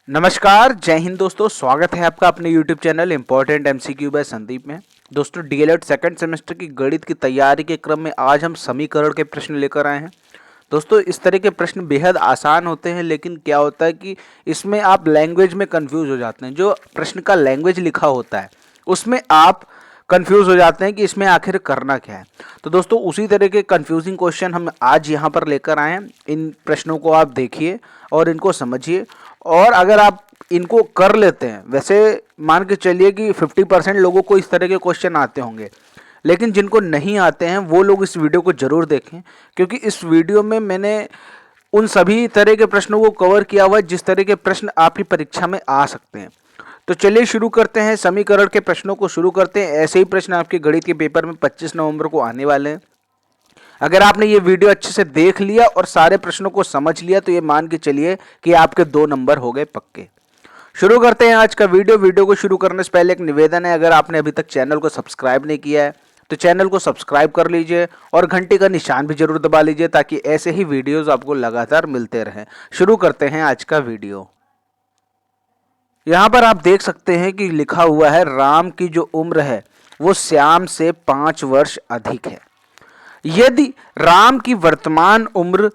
नमस्कार, जय हिंद दोस्तों। स्वागत है आपका अपने YouTube channel important MCQ by Sandeep में। दोस्तों, डीएलएड सेकंड सेमेस्टर की गणित की तैयारी के क्रम में आज हम समीकरण के प्रश्न लेकर आए हैं। दोस्तों, इस तरह के प्रश्न बेहद आसान होते हैं, लेकिन क्या होता है कि इसमें आप लैंग्वेज में कंफ्यूज हो जाते हैं। जो प्रश्न का लैंग्वेज लिखा होता है उसमें आप कंफ्यूज हो जाते हैं कि इसमें आखिर करना क्या है। तो दोस्तों, उसी तरह के कंफ्यूजिंग क्वेश्चन हम आज यहाँ पर लेकर आए हैं। इन प्रश्नों को आप देखिए और इनको समझिए, और अगर आप इनको कर लेते हैं, वैसे मान के चलिए कि 50% लोगों को इस तरह के क्वेश्चन आते होंगे, लेकिन जिनको नहीं आते हैं वो लोग इस वीडियो को ज़रूर देखें, क्योंकि इस वीडियो में मैंने उन सभी तरह के प्रश्नों को कवर किया हुआ है जिस तरह के प्रश्न आपकी परीक्षा में आ सकते हैं। तो चलिए शुरू करते हैं, समीकरण के प्रश्नों को शुरू करते हैं। ऐसे ही प्रश्न आपके गणित के पेपर में 25 नवंबर को आने वाले हैं। अगर आपने ये वीडियो अच्छे से देख लिया और सारे प्रश्नों को समझ लिया तो ये मान के चलिए कि आपके 2 नंबर हो गए पक्के। शुरू करते हैं आज का वीडियो को शुरू करने से पहले एक निवेदन है, अगर आपने अभी तक चैनल को सब्सक्राइब नहीं किया है तो चैनल को सब्सक्राइब कर लीजिए और घंटी का निशान भी जरूर दबा लीजिए ताकि ऐसे ही वीडियोस आपको लगातार मिलते रहें। शुरू करते हैं आज का वीडियो। यहाँ पर आप देख सकते हैं कि लिखा हुआ है राम की जो उम्र है वो श्याम से 5 वर्ष अधिक है। यदि राम की वर्तमान उम्र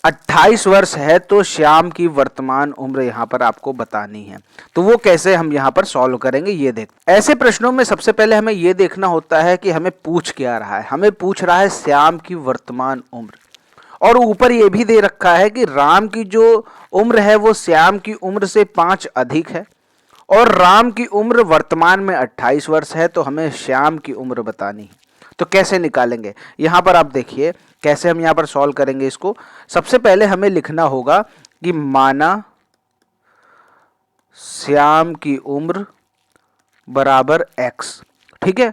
28 वर्ष है तो श्याम की वर्तमान उम्र यहाँ पर आपको बतानी है। तो वो कैसे हम यहाँ पर सॉल्व करेंगे ये देख। ऐसे प्रश्नों में सबसे पहले हमें ये देखना होता है कि हमें पूछ क्या रहा है। हमें पूछ रहा है श्याम की वर्तमान उम्र, और ऊपर ये भी दे रखा है कि राम की जो उम्र है वो श्याम की उम्र से 5 अधिक है, और राम की उम्र वर्तमान में 28 वर्ष है। तो हमें श्याम की उम्र बतानी है। तो कैसे निकालेंगे, यहाँ पर आप देखिए कैसे हम यहाँ पर सॉल्व करेंगे इसको। सबसे पहले हमें लिखना होगा कि माना श्याम की उम्र बराबर x। ठीक है,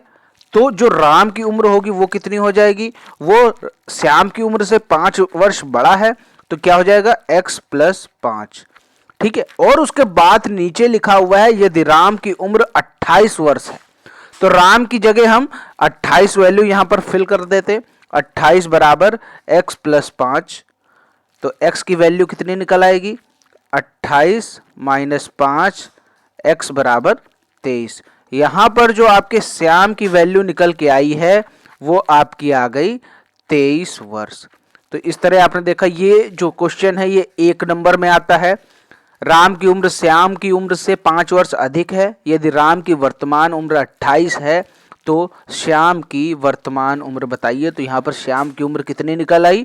तो जो राम की उम्र होगी वो कितनी हो जाएगी, वो श्याम की उम्र से 5 वर्ष बड़ा है, तो क्या हो जाएगा x + 5। ठीक है, और उसके बाद नीचे लिखा हुआ है यदि राम की उम्र 28 वर्ष है तो राम की जगह हम 28 वैल्यू यहां पर फिल कर देते। 28 बराबर x + 5, तो x की वैल्यू कितनी निकल आएगी, 28 - 5, x बराबर 23। यहां पर जो आपके श्याम की वैल्यू निकल के आई है वो आपकी आ गई 23 वर्ष। तो इस तरह आपने देखा ये जो क्वेश्चन है ये 1 नंबर में आता है। राम की उम्र श्याम की उम्र से 5 वर्ष अधिक है। यदि राम की वर्तमान उम्र 28 है तो श्याम की वर्तमान उम्र बताइए। तो यहाँ पर श्याम की उम्र कितनी निकल आई,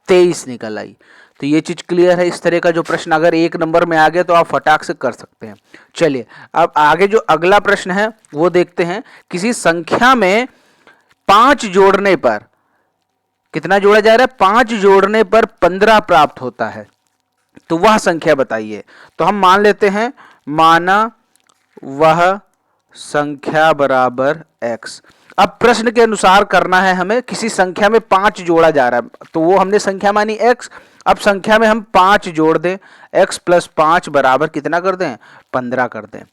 23 निकल आई। तो ये चीज क्लियर है। इस तरह का जो प्रश्न अगर 1 नंबर में आ गया तो आप फटाक से कर सकते हैं। चलिए अब आगे जो अगला प्रश्न है वो देखते हैं। किसी संख्या में 5 जोड़ने पर कितना जोड़ा जा रहा है, 5 जोड़ने पर 15 प्राप्त होता है, तो वह संख्या बताइए। तो हम मान लेते हैं माना वह संख्या बराबर x। अब प्रश्न के अनुसार करना है हमें, किसी संख्या में 5 जोड़ा जा रहा है तो वो हमने संख्या मानी x। अब संख्या में हम 5 जोड़ दें, x + 5 बराबर कितना कर दें, 15 कर दें,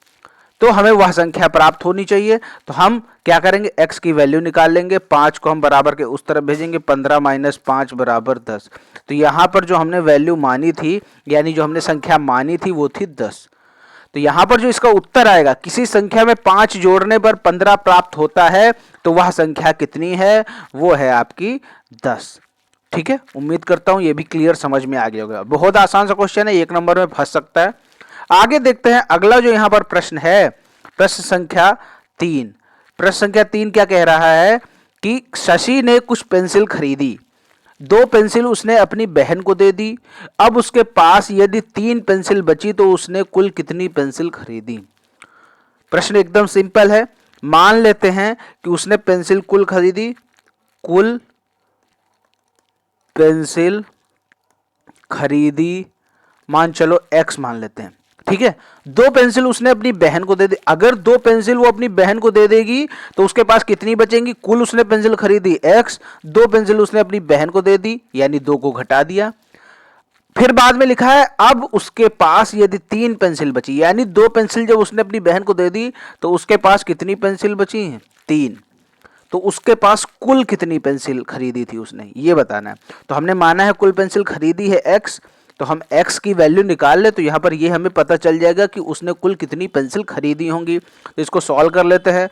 तो हमें वह संख्या प्राप्त होनी चाहिए। तो हम क्या करेंगे, x की वैल्यू निकाल लेंगे, 5 को हम बराबर के उस तरफ भेजेंगे, 15 - 5 बराबर 10। तो यहाँ पर जो हमने वैल्यू मानी थी यानी जो हमने संख्या मानी थी वो थी 10। तो यहाँ पर जो इसका उत्तर आएगा, किसी संख्या में 5 जोड़ने पर 15 प्राप्त होता है तो वह संख्या कितनी है, वो है आपकी 10। ठीक है, उम्मीद करता हूँ ये भी क्लियर समझ में आ गया होगा। बहुत आसान सा क्वेश्चन है, 1 नंबर में फंस सकता है। आगे देखते हैं अगला जो यहाँ पर प्रश्न है, प्रश्न संख्या 3। प्रश्न संख्या 3 क्या कह रहा है कि शशि ने कुछ पेंसिल खरीदी, 2 पेंसिल उसने अपनी बहन को दे दी। अब उसके पास यदि 3 पेंसिल बची तो उसने कुल कितनी पेंसिल खरीदी। प्रश्न एकदम सिंपल है। मान लेते हैं कि उसने पेंसिल कुल खरीदी, कुल पेंसिल खरीदी मान चलो x मान लेते हैं। ठीक है, 2 पेंसिल उसने अपनी बहन को दे दी। अगर 2 पेंसिल वो अपनी बहन को दे देगी तो उसके पास कितनी बचेंगी, कुल उसने पेंसिल खरीदी x, 2 पेंसिल उसने अपनी बहन को दे दी यानी 2 को घटा दिया। फिर बाद में लिखा है अब उसके पास यदि 3 पेंसिल बची, यानी 2 पेंसिल जब उसने अपनी बहन को दे दी तो उसके पास कितनी पेंसिल बची हैं, 3। तो उसके पास कुल कितनी पेंसिल खरीदी थी उसने, ये बताना है। तो हमने माना है कुल पेंसिल खरीदी है x, तो हम x की वैल्यू निकाल ले तो यहाँ पर ये हमें पता चल जाएगा कि उसने कुल कितनी पेंसिल खरीदी होंगी। तो इसको सॉल्व कर लेते हैं।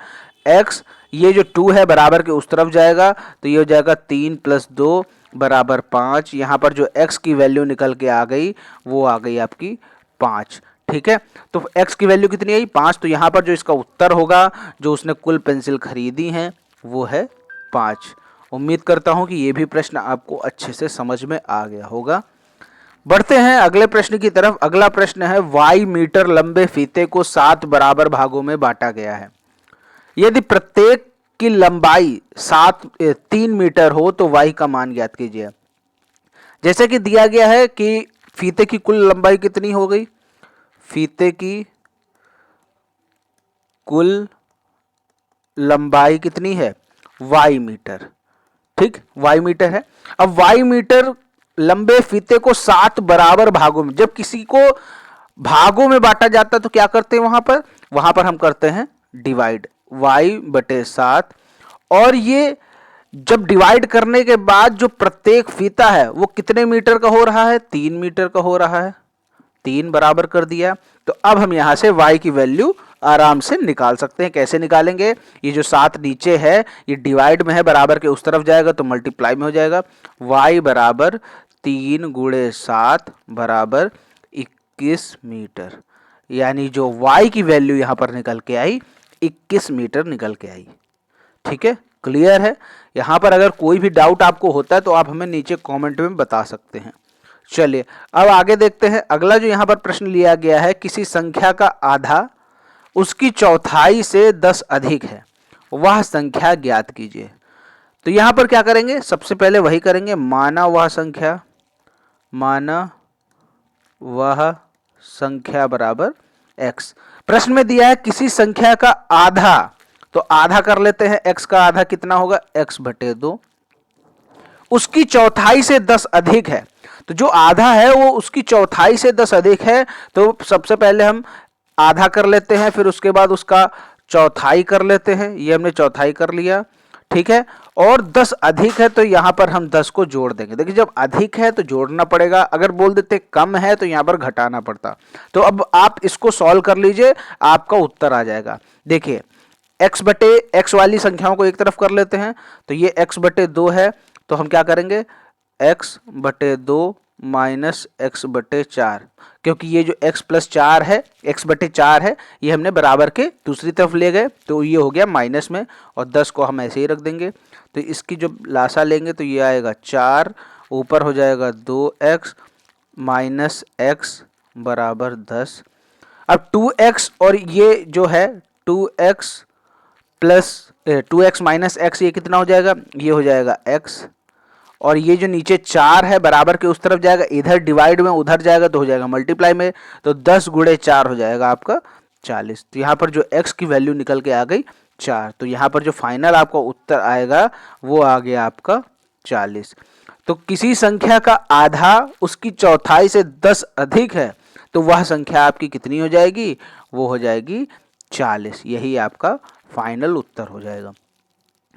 x ये जो 2 है बराबर के उस तरफ जाएगा तो ये हो जाएगा 3 + 2 बराबर 5। यहाँ पर जो x की वैल्यू निकल के आ गई वो आ गई आपकी 5। ठीक है, तो x की वैल्यू कितनी आई 5। तो यहाँ पर जो इसका उत्तर होगा जो उसने कुल पेंसिल खरीदी हैं वो है 5। उम्मीद करता हूँ कि ये भी प्रश्न आपको अच्छे से समझ में आ गया होगा। बढ़ते हैं अगले प्रश्न की तरफ। अगला प्रश्न है y मीटर लंबे फीते को 7 बराबर भागों में बांटा गया है। यदि प्रत्येक की लंबाई 3 मीटर हो तो y का मान ज्ञात कीजिए। जैसे कि दिया गया है कि फीते की कुल लंबाई कितनी हो गई, फीते की कुल लंबाई कितनी है y मीटर। ठीक, y मीटर है। अब y मीटर लंबे फीते को 7 बराबर भागों में, जब किसी को भागों में बांटा जाता है तो क्या करते हैं वहां पर हम करते हैं डिवाइड, y/7। और ये जब डिवाइड करने के बाद जो प्रत्येक फीता है वो कितने मीटर का हो रहा है, 3 मीटर का हो रहा है। 3 बराबर कर दिया। तो अब हम यहां से y की वैल्यू आराम से निकाल सकते हैं। कैसे निकालेंगे, ये जो 7 नीचे है ये डिवाइड में है, बराबर के उस तरफ जाएगा तो मल्टीप्लाई में हो जाएगा। y बराबर 3 × 7 बराबर 21 मीटर। यानी जो y की वैल्यू यहां पर निकल के आई 21 मीटर निकल के आई। ठीक है, क्लियर है। यहां पर अगर कोई भी डाउट आपको होता है तो आप हमें नीचे कमेंट में बता सकते हैं। चलिए अब आगे देखते हैं। अगला जो यहां पर प्रश्न लिया गया है, किसी संख्या का आधा उसकी चौथाई से 10 अधिक है, वह संख्या ज्ञात कीजिए। तो यहां पर क्या करेंगे, सबसे पहले वही करेंगे, माना वह संख्या बराबर x। प्रश्न में दिया है किसी संख्या का आधा, तो आधा कर लेते हैं। x का आधा कितना होगा, x/2। उसकी चौथाई से 10 अधिक है, तो जो आधा है वो उसकी चौथाई से 10 अधिक है, तो सबसे पहले हम आधा कर लेते हैं, फिर उसके बाद उसका चौथाई कर लेते हैं। ये हमने चौथाई कर लिया। ठीक है, और 10 अधिक है तो यहां पर हम 10 को जोड़ देंगे। देखिए जब अधिक है तो जोड़ना पड़ेगा, अगर बोल देते कम है तो यहां पर घटाना पड़ता। तो अब आप इसको सॉल्व कर लीजिए, आपका उत्तर आ जाएगा। देखिए x वाली संख्याओं को एक तरफ कर लेते हैं, तो ये x/2 है, तो हम क्या करेंगे x/2 माइनस x/4, क्योंकि ये जो x + 4 है, x/4 है, ये हमने बराबर के दूसरी तरफ ले गए तो ये हो गया माइनस में, और 10 को हम ऐसे ही रख देंगे। तो इसकी जो लासा लेंगे तो ये आएगा 4, ऊपर हो जाएगा 2x माइनस x बराबर 10। अब 2x और ये जो है 2x माइनस x, ये कितना हो जाएगा, ये हो जाएगा x। और ये जो नीचे 4 है बराबर के उस तरफ जाएगा, इधर डिवाइड में उधर जाएगा तो हो जाएगा मल्टीप्लाई में, तो 10 × 4 हो जाएगा आपका 40। तो यहाँ पर जो x की वैल्यू निकल के आ गई 4। तो यहाँ पर जो फाइनल आपका उत्तर आएगा वो आ गया आपका 40। तो किसी संख्या का आधा उसकी चौथाई से 10 अधिक है तो वह संख्या आपकी कितनी हो जाएगी, वो हो जाएगी 40। यही आपका फाइनल उत्तर हो जाएगा।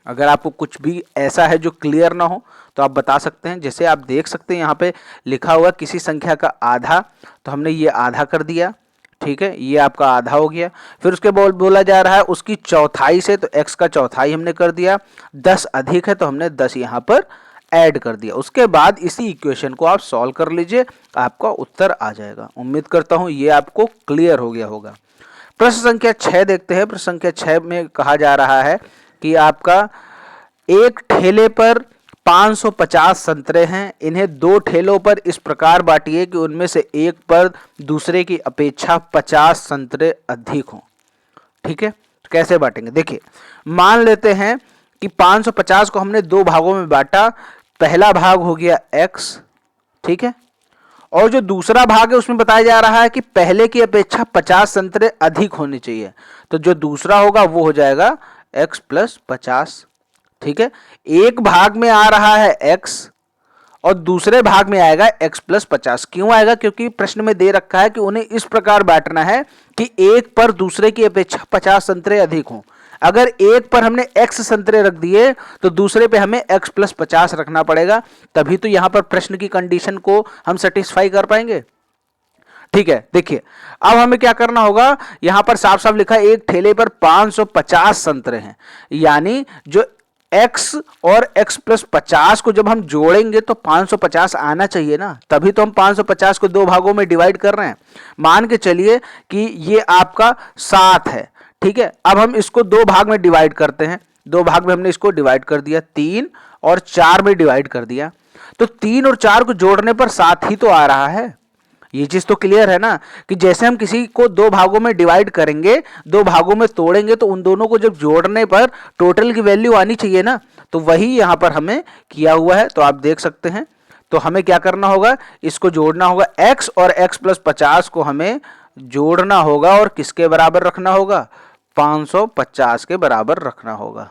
अगर आपको कुछ भी ऐसा है जो क्लियर ना हो तो आप बता सकते हैं। जैसे आप देख सकते हैं यहाँ पे लिखा हुआ किसी संख्या का आधा, तो हमने ये आधा कर दिया। ठीक है, ये आपका आधा हो गया। फिर उसके बोला जा रहा है उसकी चौथाई से, तो x का चौथाई हमने कर दिया। 10 अधिक है तो हमने 10 यहाँ पर ऐड कर दिया। उसके बाद इसी इक्वेशन को आप सॉल्व कर लीजिए, आपका उत्तर आ जाएगा। उम्मीद करता हूँ ये आपको क्लियर हो गया होगा। प्रश्न संख्या 6 देखते हैं। प्रश्न संख्या 6 में कहा जा रहा है कि आपका एक ठेले पर 550 संतरे हैं, इन्हें 2 ठेलों पर इस प्रकार बांटिए कि उनमें से एक पर दूसरे की अपेक्षा 50 संतरे अधिक हों। ठीक है, तो कैसे बांटेंगे, देखिए मान लेते हैं कि 550 को हमने 2 भागों में बांटा। पहला भाग हो गया x, ठीक है, और जो दूसरा भाग है उसमें बताया जा रहा है कि पहले की अपेक्षा 50 संतरे अधिक होने चाहिए, तो जो दूसरा होगा वो हो जाएगा x + 50। ठीक है, एक भाग में आ रहा है x और दूसरे भाग में आएगा x + 50। क्यों आएगा, क्योंकि प्रश्न में दे रखा है कि उन्हें इस प्रकार बांटना है कि एक पर दूसरे की अपेक्षा 50 संतरे अधिक हों। अगर एक पर हमने x संतरे रख दिए तो दूसरे पे हमें x प्लस 50 रखना पड़ेगा, तभी तो यहां पर प्रश्न की कंडीशन को हम सेटिस्फाई कर पाएंगे। ठीक है, देखिए अब हमें क्या करना होगा, यहां पर साफ साफ लिखा है एक ठेले पर 550 संतरे हैं, यानी जो x और x प्लस 50 को जब हम जोड़ेंगे तो 550 आना चाहिए ना, तभी तो हम 550 को दो भागों में डिवाइड कर रहे हैं। मान के चलिए कि ये आपका 7 है, ठीक है। अब हम इसको दो भाग में डिवाइड करते हैं, दो भाग में हमने इसको डिवाइड कर दिया, 3 और 4 में डिवाइड कर दिया, तो 3 और 4 को जोड़ने पर 7 ही तो आ रहा है। ये चीज तो क्लियर है ना कि जैसे हम किसी को दो भागों में डिवाइड करेंगे, दो भागों में तोड़ेंगे, तो उन दोनों को जब जोड़ने पर टोटल की वैल्यू आनी चाहिए ना, तो वही यहां पर हमें किया हुआ है। तो आप देख सकते हैं, तो हमें क्या करना होगा, इसको जोड़ना होगा, x और x प्लस 50 को हमें जोड़ना होगा और किसके बराबर रखना होगा, 550 के बराबर रखना होगा।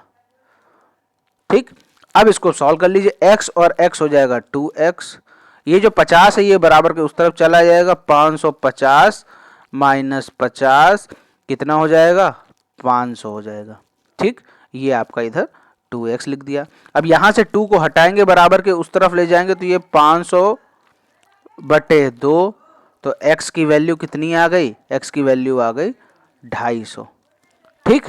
ठीक, अब इसको सॉल्व कर लीजिए, x और x हो जाएगा 2x, ये जो 50 है ये बराबर के उस तरफ चला जाएगा, 550 माइनस 50 कितना हो जाएगा, 500 हो जाएगा। ठीक, ये आपका इधर 2x लिख दिया। अब यहां से 2 को हटाएंगे, बराबर के उस तरफ ले जाएंगे, तो ये 500 बटे 2, तो x की वैल्यू कितनी आ गई, x की वैल्यू आ गई 250। ठीक,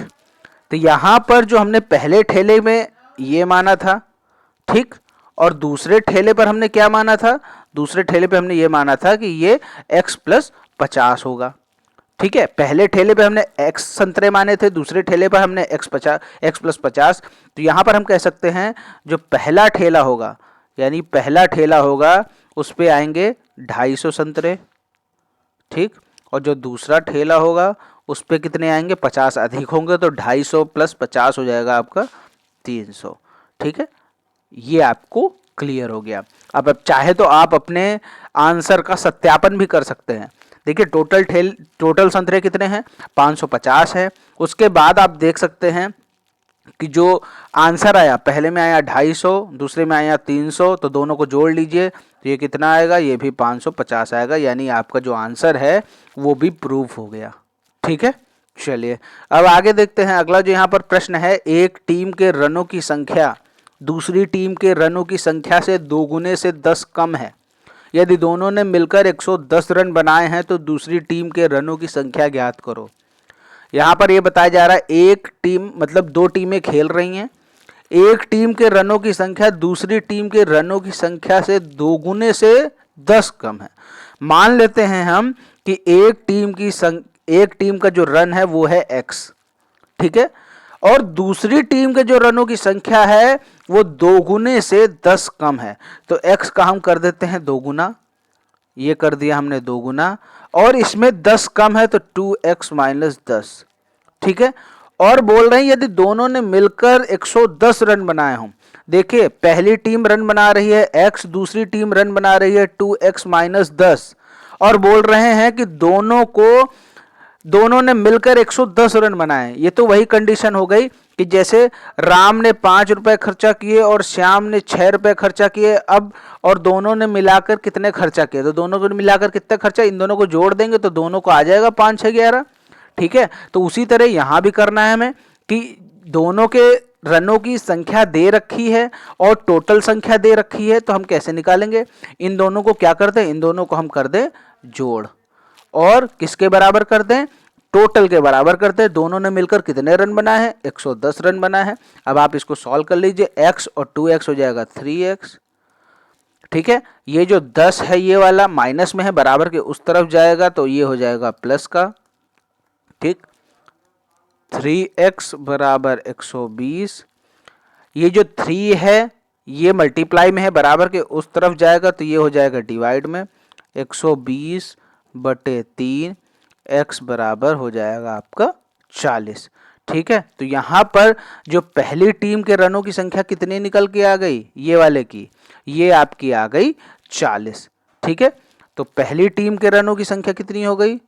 तो यहां पर जो हमने पहले ठेले में ये माना था, ठीक, और दूसरे ठेले पर हमने क्या माना था, दूसरे ठेले पे हमने ये माना था कि ये x प्लस 50 होगा। ठीक है, पहले ठेले पे हमने x संतरे माने थे, दूसरे ठेले पर हमने x प्लस 50। तो यहां पर हम कह सकते हैं जो पहला ठेला होगा, यानी पहला ठेला होगा उस पे आएंगे 250 संतरे, ठीक, और जो दूसरा ठेला होगा उस पे कितने आएंगे, 50 अधिक होंगे, तो 250 प्लस 50 हो जाएगा आपका 300। ठीक है, ये आपको क्लियर हो गया। अब चाहे तो आप अपने आंसर का सत्यापन भी कर सकते हैं। देखिए टोटल संतरे कितने हैं, 550 है। उसके बाद आप देख सकते हैं कि जो आंसर आया, पहले में आया 250, दूसरे में आया 300, तो दोनों को जोड़ लीजिए तो ये कितना आएगा, ये भी 550 आएगा, यानी आपका जो आंसर है वो भी प्रूफ हो गया। ठीक है, चलिए अब आगे देखते हैं। अगला जो यहाँ पर प्रश्न है, एक टीम के रनों की संख्या दूसरी टीम के रनों की संख्या से 2 गुने से 10 कम है। यदि दोनों ने मिलकर 110 रन बनाए हैं तो दूसरी टीम के रनों की संख्या ज्ञात करो। यहाँ पर यह बताया जा रहा है एक टीम मतलब दो टीमें खेल रही हैं, एक टीम के रनों की संख्या दूसरी टीम के रनों की संख्या से 2 गुने से 10 कम है। मान लेते हैं हम कि एक टीम का जो रन है वो है x, ठीक है, और दूसरी टीम के जो रनों की संख्या है वो 2 गुने से 10 कम है। तो x का हम कर देते हैं 2 गुना, ये कर दिया हमने 2 गुना, और इसमें 10 कम है तो 2x माइनस 10। ठीक है, और बोल रहे हैं यदि दोनों ने मिलकर 110 रन बनाए हों। देखिए पहली टीम रन बना रही है x, दूसरी टीम रन बना रही है 2x माइनस 10, और बोल रहे हैं कि दोनों ने मिलकर 110 रन बनाए। ये तो वही कंडीशन हो गई कि जैसे राम ने 5 रुपए खर्चा किए और श्याम ने 6 रुपए खर्चा किए, अब और दोनों ने मिलाकर कितने खर्चा किए, तो दोनों को मिलाकर कितना खर्चा, इन दोनों को जोड़ देंगे तो दोनों को आ जाएगा 5 6 11। ठीक है, तो उसी तरह यहां भी करना है हमें कि दोनों के रनों की संख्या दे रखी है और टोटल संख्या दे रखी है, तो हम कैसे निकालेंगे, इन दोनों को क्या कर दें, इन दोनों को हम कर दें जोड़, और किसके बराबर कर दें, टोटल के बराबर करते हैं। दोनों ने मिलकर कितने रन बनाए हैं, 110 रन बनाए हैं। अब आप इसको सॉल्व कर लीजिए, x और 2x हो जाएगा 3x। ठीक है, ये जो 10 है ये वाला माइनस में है, बराबर के उस तरफ जाएगा तो ये हो जाएगा प्लस का। ठीक, 3x बराबर 120, ये जो 3 है ये मल्टीप्लाई में है, बराबर के उस तरफ जाएगा तो ये हो जाएगा डिवाइड में, 120 बटे 3, x बराबर हो जाएगा आपका 40। ठीक है, तो यहां पर जो पहली टीम के रनों की संख्या कितनी निकल के आ गई, ये वाले की, ये आपकी आ गई 40। ठीक है, तो पहली टीम के रनों की संख्या कितनी हो गई,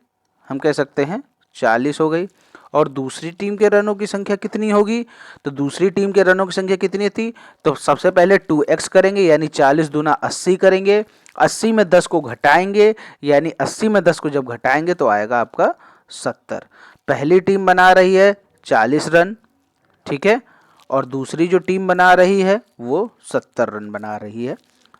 हम कह सकते हैं 40 हो गई, और दूसरी टीम के रनों की संख्या कितनी होगी, तो दूसरी टीम के रनों की संख्या कितनी थी, तो सबसे पहले 2x करेंगे यानी 40 दूना 80 करेंगे, 80 में 10 को घटाएंगे, यानी 80 में 10 को जब घटाएंगे तो आएगा आपका 70। पहली टीम बना रही है 40 रन, ठीक है, और दूसरी जो टीम बना रही है वो 70 रन बना रही है।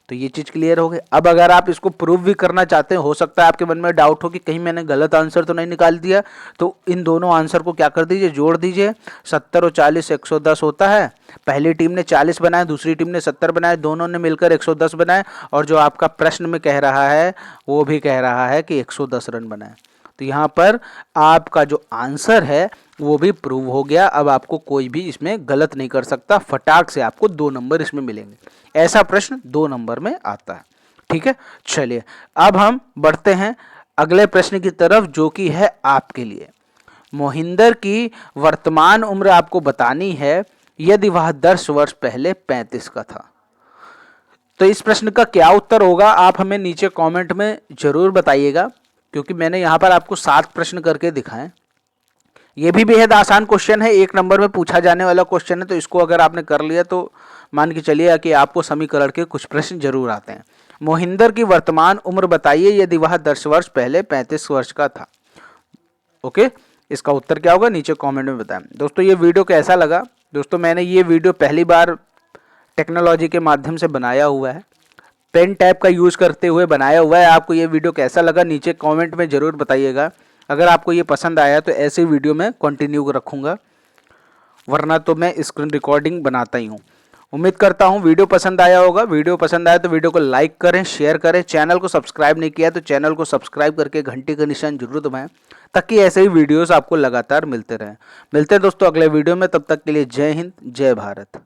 तो ये चीज़ क्लियर हो गई। अब अगर आप इसको प्रूव भी करना चाहते हैं, हो सकता है आपके मन में डाउट हो कि कहीं मैंने गलत आंसर तो नहीं निकाल दिया, तो इन दोनों आंसर को क्या कर दीजिए, जोड़ दीजिए। 70 और 40 110 होता है। पहली टीम ने 40 बनाए, दूसरी टीम ने 70 बनाए, दोनों ने मिलकर 110 बनाए, और जो आपका प्रश्न में कह रहा है वो भी कह रहा है कि 110 रन बनाए। तो यहाँ पर आपका जो आंसर है वो भी प्रूव हो गया। अब आपको कोई भी इसमें गलत नहीं कर सकता, फटाक से आपको 2 नंबर इसमें मिलेंगे। ऐसा प्रश्न 2 नंबर में आता है। ठीक है, चलिए अब हम बढ़ते हैं अगले प्रश्न की तरफ, जो कि है आपके लिए। मोहिंदर की वर्तमान उम्र आपको बतानी है यदि वह 10 वर्ष पहले 35 का था। तो इस प्रश्न का क्या उत्तर होगा आप हमें नीचे कमेंट में जरूर बताइएगा, क्योंकि मैंने यहाँ पर आपको 7 प्रश्न करके दिखाएं। ये भी बेहद आसान क्वेश्चन है, 1 नंबर में पूछा जाने वाला क्वेश्चन है, तो इसको अगर आपने कर लिया तो मान के चलिए कि आपको समीकरण के कुछ प्रश्न जरूर आते हैं। मोहिंदर की वर्तमान उम्र बताइए यदि वह 10 वर्ष पहले 35 वर्ष का था। ओके, इसका उत्तर क्या होगा नीचे कमेंट में बताएं। दोस्तों ये वीडियो कैसा लगा? दोस्तों मैंने ये वीडियो पहली बार टेक्नोलॉजी के माध्यम से बनाया हुआ है, पेन टैब का यूज़ करते हुए बनाया हुआ है। आपको ये वीडियो कैसा लगा नीचे कमेंट में ज़रूर बताइएगा। अगर आपको ये पसंद आया तो ऐसे वीडियो मैं कंटिन्यू रखूँगा, वरना तो मैं स्क्रीन रिकॉर्डिंग बनाता ही हूँ। उम्मीद करता हूँ वीडियो पसंद आया होगा। वीडियो पसंद आया तो वीडियो को लाइक करें, शेयर करें। चैनल को सब्सक्राइब नहीं किया तो चैनल को सब्सक्राइब करके घंटी का निशान जरूर दबाएं, ताकि ऐसे ही वीडियोस आपको लगातार मिलते रहें। मिलते हैं दोस्तों अगले वीडियो में, तब तक के लिए जय हिंद, जय भारत।